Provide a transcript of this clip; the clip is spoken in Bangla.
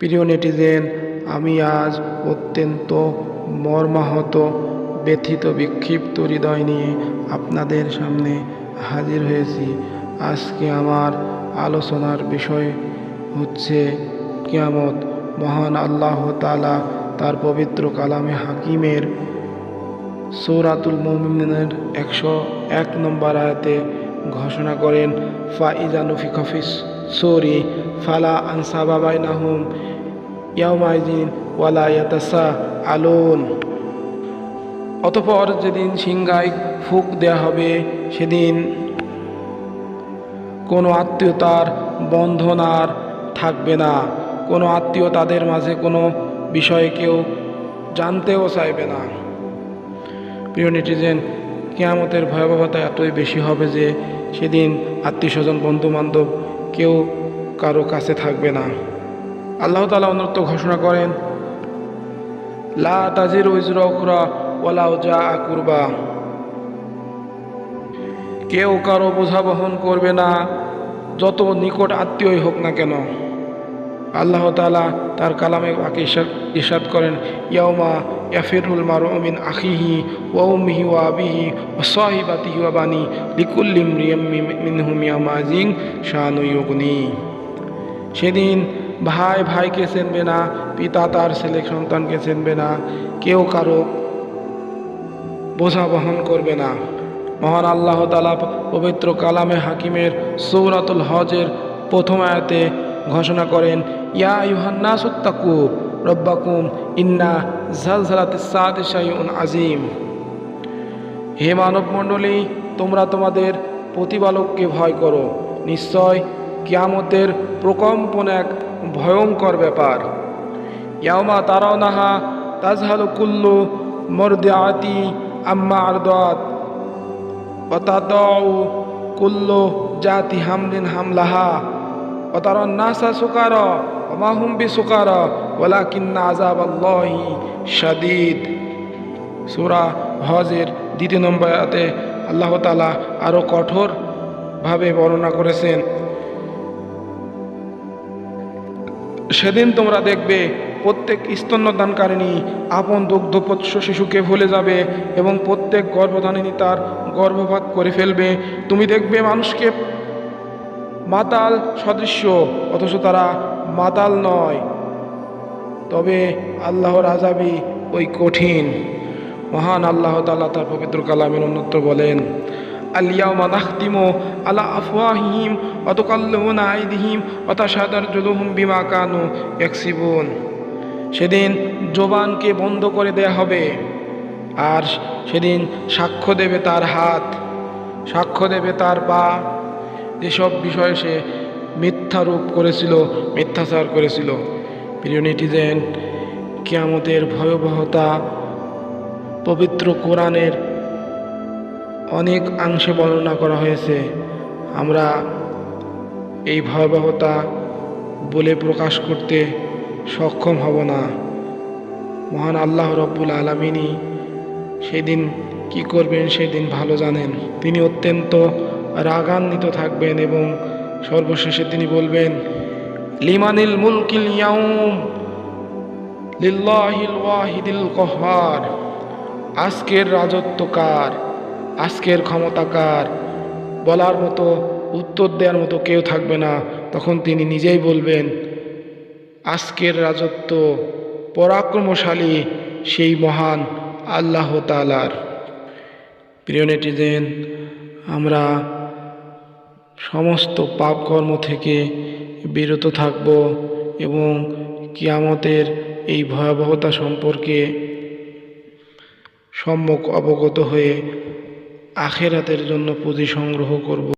প্রিয় নেটিজেন, আমি আজ অত্যন্ত মর্মাহত, ব্যথিত, বিক্ষিপ্ত হৃদয় নিয়ে আপনাদের সামনে হাজির হয়েছি। আজকে আমার আলোচনার বিষয় হচ্ছে কিয়ামত। মহান আল্লাহ তাআলা তার পবিত্র কালামে হাকিমের সূরাতুল মুমিনুনের 101 নম্বর আয়াতে ঘোষণা করেন, ফাইজা নুফিখা ফিস সূরি ফালা আনসাবা বাইনাহুম ইয়াওমাইযিন ওয়ালা ইয়াতাসাআলুন। অতঃপর যেদিন সিংহায় ফুঁক দেয়া হবে, সেদিন কোনো আত্মীয়তার বন্ধন আর থাকবে না। কোনো আত্মীয় তাদের মাঝে কোনো বিষয়ে কেউ জানতেও চাইবে না। প্রিয় নেটিজেন, কিয়ামতের ভয়াবহতা এতই বেশি হবে যে সেদিন আত্মীয় স্বজন, বন্ধু বান্ধব কেউ কারো কাছে থাকবে না। আল্লাহ তাআলা অন্যত্র ঘোষণা করেন, লা তাজিরু উযরা উখরা ওয়ালাউ জাআ কুরবা। কেউ কারো বোঝা বহন করবে না, যত নিকট আত্মীয়ই হোক না কেন। আল্লাহ তাআলা তার কালামে পাকে ইরশাদ করেন, ইয়াউমা ইয়াফিরুল মারউ মিন আখিহি ওয়া উম্মিহি ওয়া আবিহি ওয়া সাহিবাতিহি ওয়া বানি লিকুল্লি ইমরিইম মিনহুম ইয়াওমাইযিন শাআনুন ইউগনি। সেদিন ভাই ভাইকে চিনবে না, পিতা তার ছেলে সন্তানকে চিনবে না, কেউ কারো বোঝা বহন করবে না। মহান আল্লাহ তাআলা পবিত্র কালামে হাকিমের সূরাতুল হজের প্রথম আয়াতে ঘোষণা করেন, ইয়া আইয়ুহান নাসুত্তাকু রাব্বাকুম ইন্না জালজালাতিস সাআতি শাইউন আযীম। হে মানব মণ্ডলী, তোমরা তোমাদের প্রতিপালককে ভয় করো। নিশ্চয় কিয়ামতের প্রকম্পন এক ভয়ঙ্কর ব্যাপার। ইয়াউমা তারাউনাহা তাযহালু কুল্লু মুরদিআতি আম্মা আরদাত ওয়া তাদাউ কুল্লু জাতি হামলিন হামলাহা ওয়া তারান নাসা সুকারা ওয়া মা হুম বিসুকারা ওয়ালাকিন্না আযাবাল্লাহি শাদীদ। সূরা হজের 2 নম্বর আয়াতে আল্লাহ তাআলা আরো কঠোরভাবে বর্ণনা করেছেন, সেদিন তোমরা দেখবে প্রত্যেক স্তন্যদানকারিণী আপন দুগ্ধপোষ্য শিশুকে ভুলে যাবে এবং প্রত্যেক গর্ভধারিণী তার গর্ভপাত করে ফেলবে। তুমি দেখবে মানুষকে মাতাল সদৃশ্য, অথচ তারা মাতাল নয়। তবে আল্লাহর আযাবই ওই কঠিন। মহান আল্লাহ তাআলা তার পবিত্র কালামের অন্যত্র বলেন, আল-ইয়াওমা নাখতিমু আলা আফওয়াহিহিম ওয়া তুকাল্লিমুনা আইদিহিম ওয়া তাশহাদু আরজুলুহুম বিমা কানু ইয়াকসিবুন। সেদিন জবানকে বন্ধ করে দেয়া হবে, আর সেদিন সাক্ষ্য দেবে তার হাত, সাক্ষ্য দেবে তার পা, যেসব বিষয়ে সে মিথ্যারোপ করেছিল, মিথ্যাচার করেছিল। প্রিয় নেটিজেন, কিয়ামতের ভয়াবহতা পবিত্র কোরআনের অনেক অংশে বর্ণনা করা হয়েছে। আমরা এই ভয়াবহতা বলে প্রকাশ করতে সক্ষম হব না। মহান আল্লাহ রব্বুল আলামিনই সেদিন কি করবেন সেদিন ভালো জানেন। তিনি অত্যন্ত রাগান্বিত থাকবেন এবং সর্বশেষে তিনি বলবেন, লিমানিল মুলকিল ইয়াউম লিল্লাহিল ওয়াহিদিল কহ্হার। আজকের রাজত্ব কার, আজকের ক্ষমতা কার? বলার মতো, উত্তর দেওয়ার মতো কেউ থাকবে না। তখন তিনি নিজেই বলবেন, আজকের রাজত্ব পরাক্রমশালী সেই মহান আল্লাহ তাআলার। প্রিয় নেটিজেন, আমরা সমস্ত পাপকর্ম থেকে বিরত থাকব এবং কিয়ামতের এই ভয়াবহতা সম্পর্কে সম্যক অবগত হয়ে আখিরাতের জন্য পুঁজি সংগ্রহ করব।